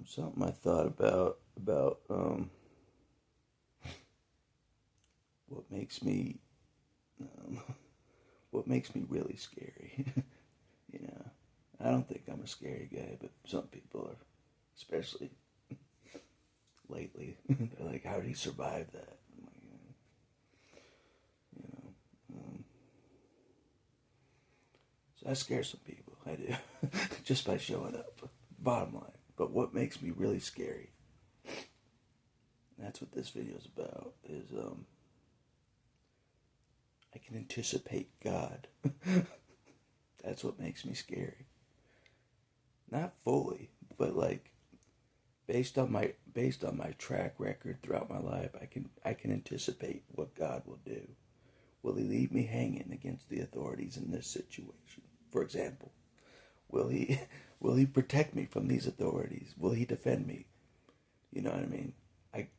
Something I thought about what makes me um, what makes me really scary. you know, I don't think I'm a scary guy, but some people are, especially lately. They're like, "How did he survive that?" I'm like, you know, so I scare some people. I do, just by showing up. Bottom line. But what makes me really scary? That's what this video is about. Is I can anticipate God. That's what makes me scary. Not fully, but like based on my track record throughout my life, I can anticipate what God will do. Will he leave me hanging against the authorities in this situation? For example, will he will he protect me from these authorities? Will he defend me? You know what I mean?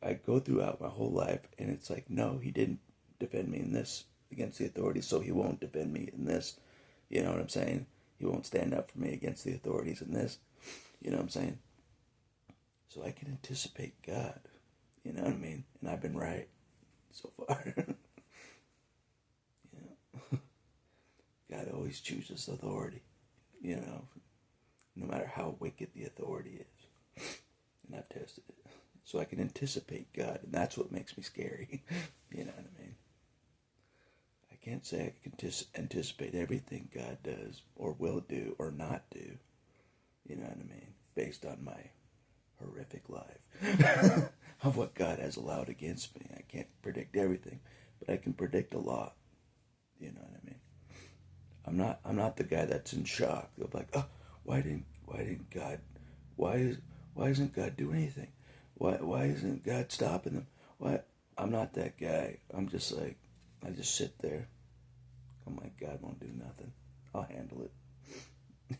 I go throughout my whole life and it's like, no, he didn't defend me in this against the authorities, so he won't defend me in this. You know what I'm saying? He won't stand up for me against the authorities in this. You know what I'm saying? So I can anticipate God. You know what I mean? And I've been right so far. you know, God always chooses authority. You know, no matter how wicked the authority is. And I've tested it. So I can anticipate God, and that's what makes me scary. you know what I mean? I can't say I can anticipate everything God does, or will do, or not do. You know what I mean? Based on my horrific life of what God has allowed against me. I can't predict everything, but I can predict a lot. You know what I mean? I'm not the guy that's in shock of like, oh, why didn't God why isn't God doing anything? Why isn't God stopping them? Why I'm not that guy. I'm just like I just sit there. I'm like, God won't do nothing. I'll handle it.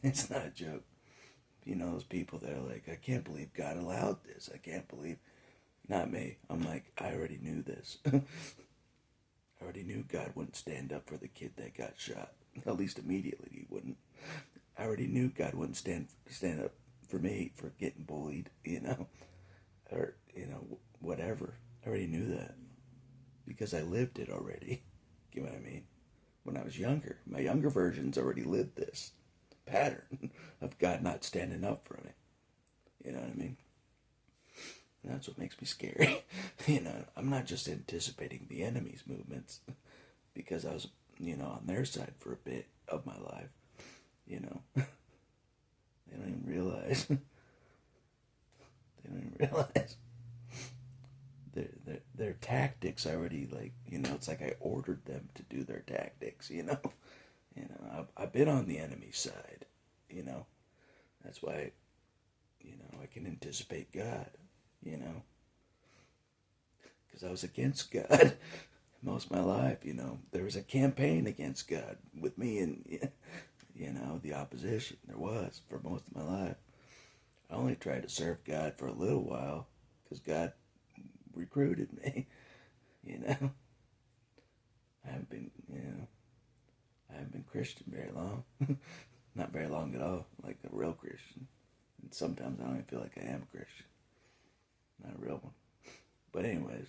It's not a joke. You know those people that are like, I can't believe God allowed this. I can't believe not me. I'm like, I already knew this. I already knew God wouldn't stand up for the kid that got shot. At least immediately he wouldn't. I already knew God wouldn't stand up for me for getting bullied, or whatever. I already knew that because I lived it already. You know what I mean? When I was younger, my younger versions already lived this pattern of God not standing up for me. You know what I mean? And that's what makes me scary. I'm not just anticipating the enemy's movements because I was, on their side for a bit of my life. They don't even realize. They don't even realize their tactics. I already it's like I ordered them to do their tactics. I've been on the enemy's side. That's why. I can anticipate God. Because I was against God most of my life. There was a campaign against God with me and the opposition. There was for most of my life. I only tried to serve God for a little while because God recruited me. You know, I haven't been, I haven't been Christian very long. Not very long at all, like a real Christian. And sometimes I don't even feel like I am a Christian. Not a real one. But anyways,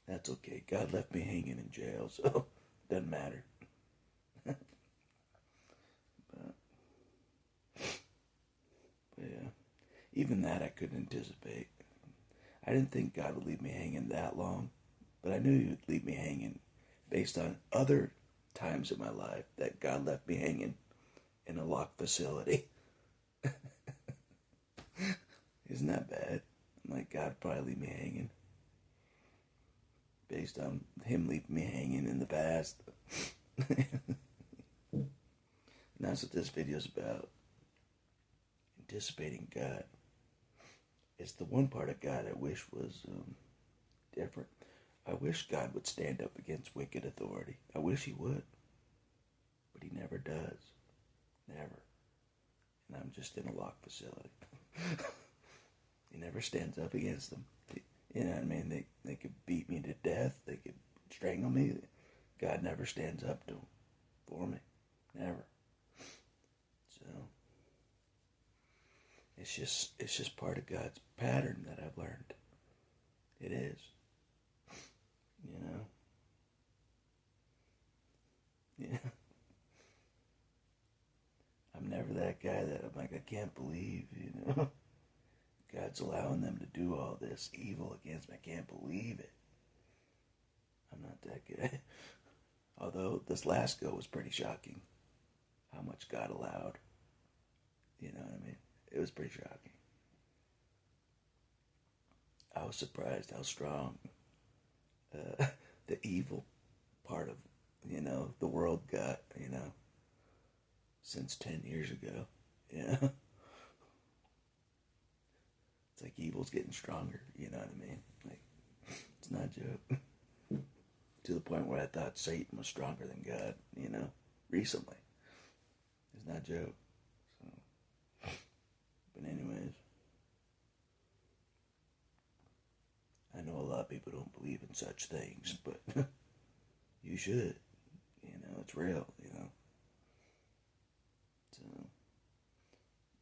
that's okay. God left me hanging in jail, so it doesn't matter. but, but yeah, even that I couldn't anticipate. I didn't think God would leave me hanging that long, but I knew He would leave me hanging based on other times in my life that God left me hanging in a locked facility. Isn't that bad? I'm like, God probably leave me hanging based on Him leaving me hanging in the past. And that's what this video is about. Anticipating God. It's the one part of God I wish was different. I wish God would stand up against wicked authority. I wish He would. But He never does. Never. And I'm just in a locked facility. He never stands up against them. You know what I mean? They could beat me to death. They could strangle me. God never stands up to them for me. Never. So, it's just part of God's pattern that I've learned. It is. You know? Yeah. I'm never that guy that I'm like, I can't believe, God's allowing them to do all this evil against me. I can't believe it. I'm not that guy. Although this last go was pretty shocking. How much God allowed. You know what I mean? It was pretty shocking. I was surprised how strong the evil part of, the world got, since 10 years ago. Yeah. It's like evil's getting stronger, you know what I mean? Like, it's not a joke. To the point where I thought Satan was stronger than God, recently. It's not a joke. So, but anyways, I know a lot of people don't believe in such things, but you should. It's real, So,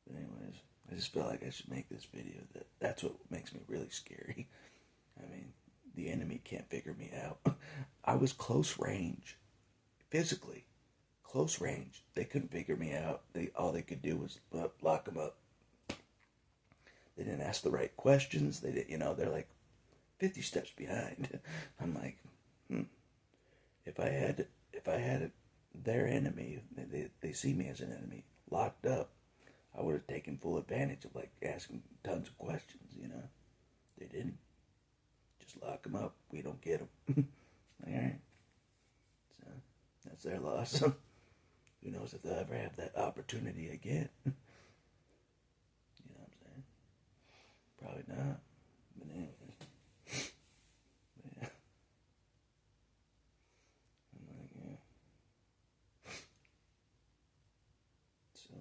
but anyways, I just feel like I should make this video. That's what makes me really scary. I mean, the enemy can't figure me out. I was close range, physically close range. They couldn't figure me out. All they could do was lock them up. They didn't ask the right questions. They did, they're like 50 steps behind. I'm like, if I had their enemy, they see me as an enemy, locked up, I would have taken full advantage of like asking tons of questions. They didn't. Just lock them up. We don't get them. All right. So that's their loss. Who knows if they'll ever have that opportunity again? You know what I'm saying? Probably not. But anyways. But yeah. I'm like, yeah. So,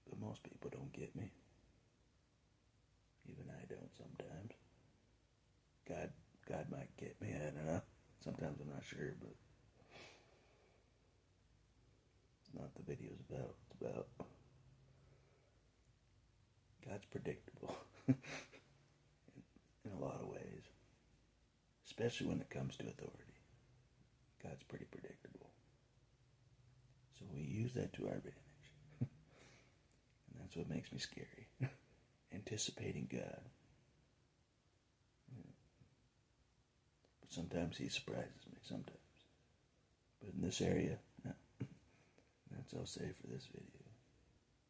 but most people don't get me. Even I don't sometimes. God might get me. I don't know. Sometimes I'm not sure, but it's not the video's about. It's about God's predictable in a lot of ways, especially when it comes to authority. God's pretty predictable. So we use that to our advantage. And that's what makes me scary. Anticipating God. But sometimes he surprises me, sometimes. But in this area, no. That's all I'll say for this video.